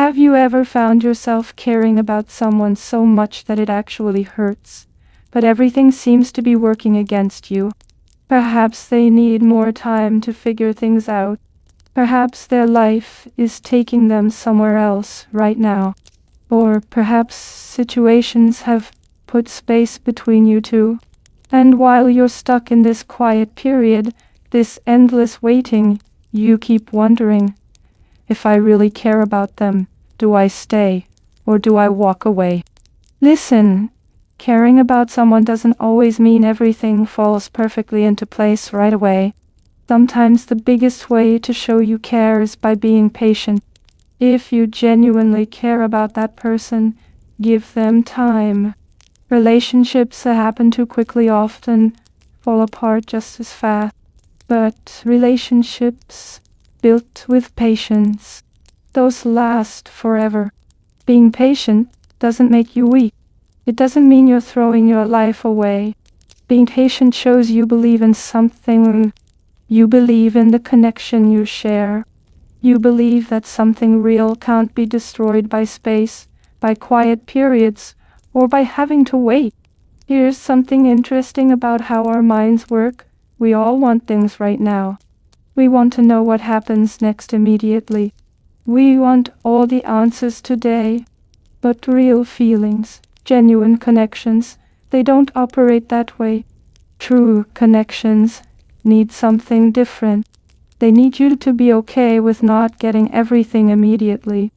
Have you ever found yourself caring about someone so much that it actually hurts, but everything seems to be working against you? Perhaps they need more time to figure things out. Perhaps their life is taking them somewhere else right now. Or perhaps situations have put space between you two. And while you're stuck in this quiet period, this endless waiting, you keep wondering, if I really care about them, do I stay or do I walk away? Listen, caring about someone doesn't always mean everything falls perfectly into place right away. Sometimes the biggest way to show you care is by being patient. If you genuinely care about that person, give them time. Relationships that happen too quickly often fall apart just as fast. But relationships built with patience, those last forever. Being patient doesn't make you weak. It doesn't mean you're throwing your life away. Being patient shows you believe in something. You believe in the connection you share. You believe that something real can't be destroyed by space, by quiet periods, or by having to wait. Here's something interesting about how our minds work. We all want things right now. We want to know what happens next immediately. We want all the answers today. But real feelings, genuine connections, they don't operate that way. True connections need something different. They need you to be okay with not getting everything immediately.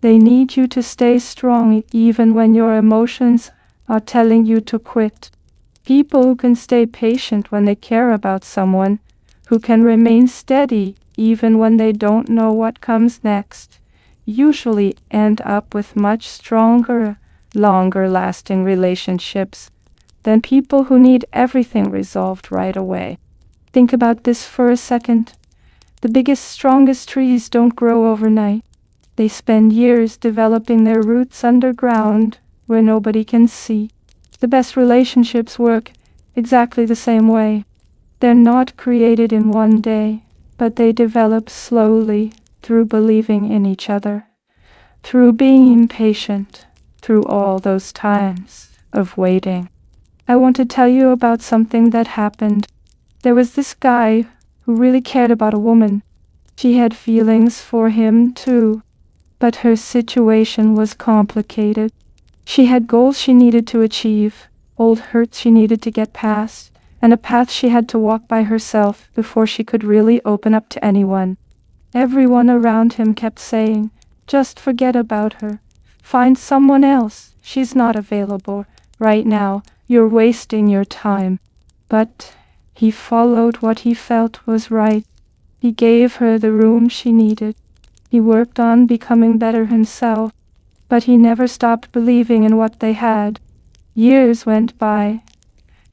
They need you to stay strong even when your emotions are telling you to quit. People who can stay patient when they care about someone, who can remain steady even when they don't know what comes next, usually end up with much stronger, longer-lasting relationships than people who need everything resolved right away. Think about this for a second. The biggest, strongest trees don't grow overnight. They spend years developing their roots underground where nobody can see. The best relationships work exactly the same way. They're not created in one day, but they develop slowly through believing in each other, through being patient, through all those times of waiting. I want to tell you about something that happened. There was this guy who really cared about a woman. She had feelings for him too, but her situation was complicated. She had goals she needed to achieve, old hurts she needed to get past, and a path she had to walk by herself before she could really open up to anyone. Everyone around him kept saying, just forget about her. Find someone else. She's not available right now. You're wasting your time. But he followed what he felt was right. He gave her the room she needed. He worked on becoming better himself, but he never stopped believing in what they had. Years went by,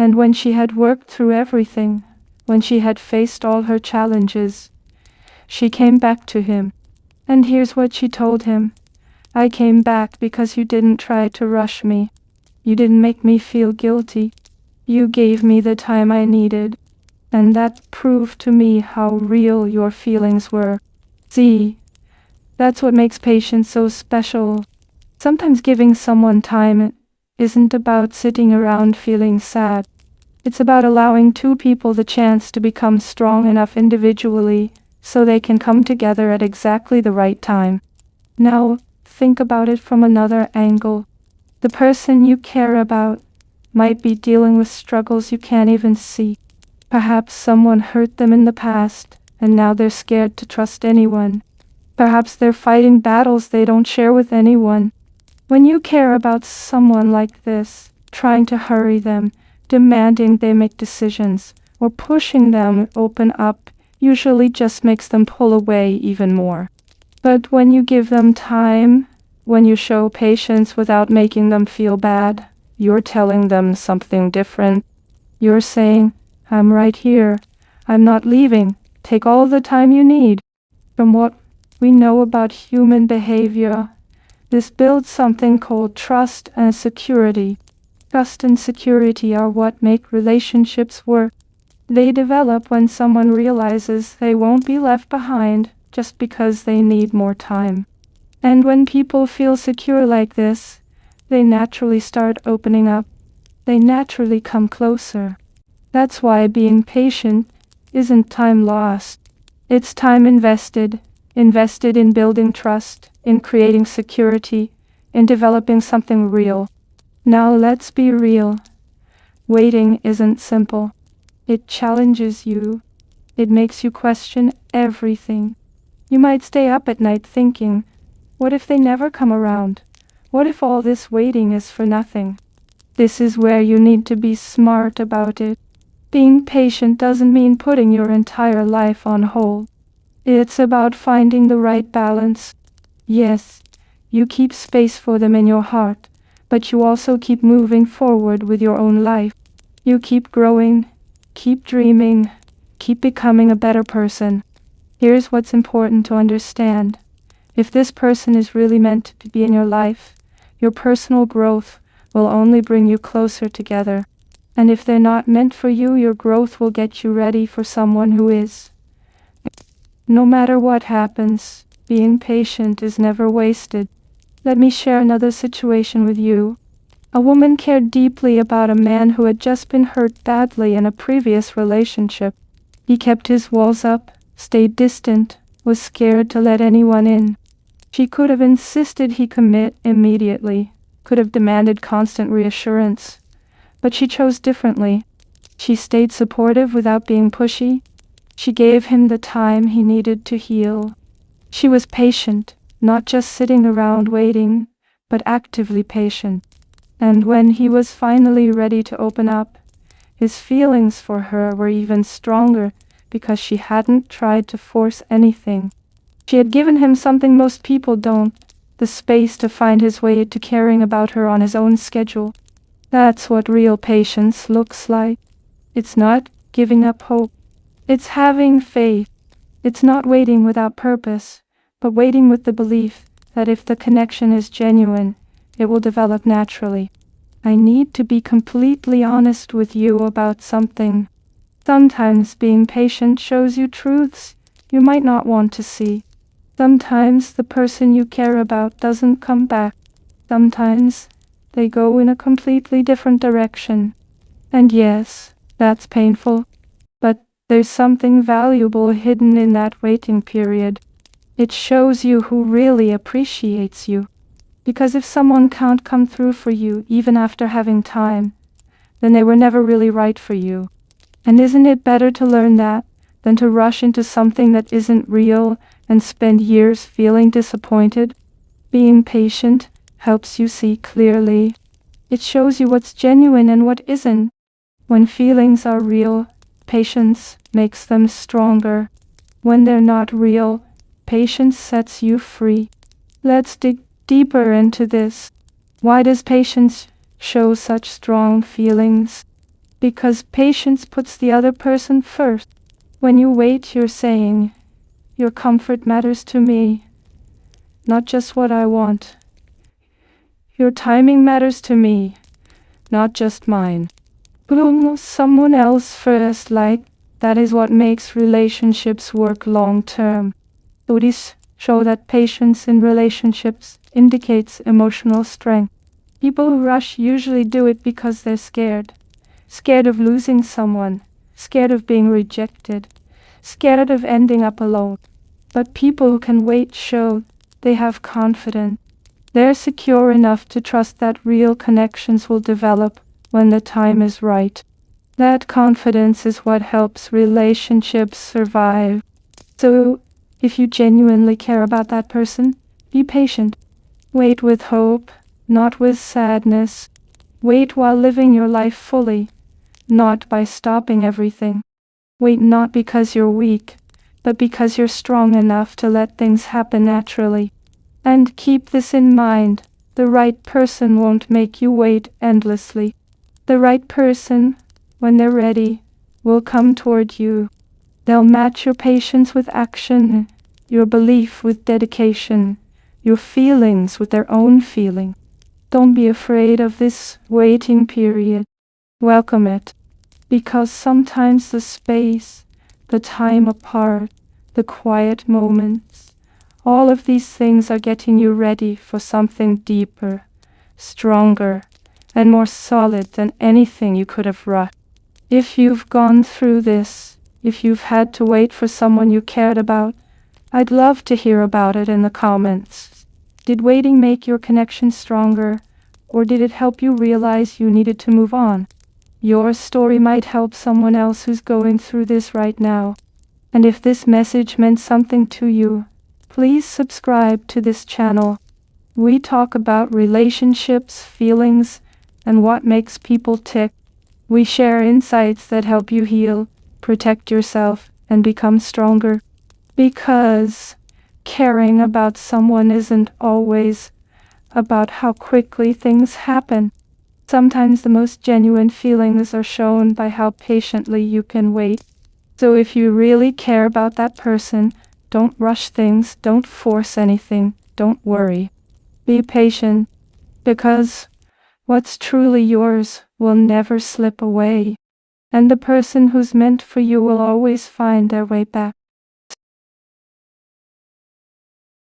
and when she had worked through everything, when she had faced all her challenges, she came back to him. And here's what she told him. I came back because you didn't try to rush me. You didn't make me feel guilty. You gave me the time I needed, and that proved to me how real your feelings were. See, that's what makes patience so special. Sometimes giving someone time isn't about sitting around feeling sad. It's about allowing two people the chance to become strong enough individually so they can come together at exactly the right time. Now, think about it from another angle. The person you care about might be dealing with struggles you can't even see. Perhaps someone hurt them in the past, and now they're scared to trust anyone. Perhaps they're fighting battles they don't share with anyone. When you care about someone like this, trying to hurry them, demanding they make decisions, or pushing them open up, usually just makes them pull away even more. But when you give them time, when you show patience without making them feel bad, you're telling them something different. You're saying, I'm right here. I'm not leaving. Take all the time you need. From what we know about human behavior, this builds something called trust and security. Trust and security are what make relationships work. They develop when someone realizes they won't be left behind just because they need more time. And when people feel secure like this, they naturally start opening up. They naturally come closer. That's why being patient isn't time lost. It's time invested. Invested in building trust, in creating security, in developing something real. Now let's be real. Waiting isn't simple. It challenges you. It makes you question everything. You might stay up at night thinking, what if they never come around? What if all this waiting is for nothing? This is where you need to be smart about it. Being patient doesn't mean putting your entire life on hold. It's about finding the right balance. Yes, you keep space for them in your heart, but you also keep moving forward with your own life. You keep growing, keep dreaming, keep becoming a better person. Here's what's important to understand. If this person is really meant to be in your life, your personal growth will only bring you closer together. And if they're not meant for you, your growth will get you ready for someone who is. No matter what happens, being patient is never wasted. Let me share another situation with you. A woman cared deeply about a man who had just been hurt badly in a previous relationship. He kept his walls up, stayed distant, was scared to let anyone in. She could have insisted he commit immediately, could have demanded constant reassurance, but she chose differently. She stayed supportive without being pushy. She gave him the time he needed to heal. She was patient, not just sitting around waiting, but actively patient. And when he was finally ready to open up, his feelings for her were even stronger because she hadn't tried to force anything. She had given him something most people don't, the space to find his way to caring about her on his own schedule. That's what real patience looks like. It's not giving up hope. It's having faith. It's not waiting without purpose, but waiting with the belief that if the connection is genuine, it will develop naturally. I need to be completely honest with you about something. Sometimes being patient shows you truths you might not want to see. Sometimes the person you care about doesn't come back. Sometimes they go in a completely different direction. And yes, that's painful. But there's something valuable hidden in that waiting period. It shows you who really appreciates you. Because if someone can't come through for you even after having time, then they were never really right for you. And isn't it better to learn that than to rush into something that isn't real and spend years feeling disappointed? Being patient helps you see clearly. It shows you what's genuine and what isn't. When feelings are real, patience makes them stronger. When they're not real, patience sets you free. Let's dig deeper into this. Why does patience show such strong feelings? Because patience puts the other person first. When you wait, you're saying, your comfort matters to me, not just what I want. Your timing matters to me, not just mine. Putting someone else first like that is what makes relationships work long term. Studies show that patience in relationships indicates emotional strength. People who rush usually do it because they're scared. Scared of losing someone, scared of being rejected, scared of ending up alone. But people who can wait show they have confidence. They're secure enough to trust that real connections will develop when the time is right. That confidence is what helps relationships survive. So, if you genuinely care about that person, be patient. Wait with hope, not with sadness. Wait while living your life fully, not by stopping everything. Wait not because you're weak, but because you're strong enough to let things happen naturally. And keep this in mind, the right person won't make you wait endlessly. The right person, when they're ready, will come toward you. They'll match your patience with action, your belief with dedication, your feelings with their own feeling. Don't be afraid of this waiting period. Welcome it. Because sometimes the space, the time apart, the quiet moments All of these things are getting you ready for something deeper, stronger, and more solid than anything you could have rushed. If you've gone through this, if you've had to wait for someone you cared about, I'd love to hear about it in the comments. Did waiting make your connection stronger, or did it help you realize you needed to move on? Your story might help someone else who's going through this right now. And if this message meant something to you, please subscribe to this channel. We talk about relationships, feelings, and what makes people tick. We share insights that help you heal, protect yourself, and become stronger. Because caring about someone isn't always about how quickly things happen. Sometimes the most genuine feelings are shown by how patiently you can wait. So if you really care about that person, don't rush things, don't force anything, don't worry. Be patient, because what's truly yours will never slip away, and the person who's meant for you will always find their way back.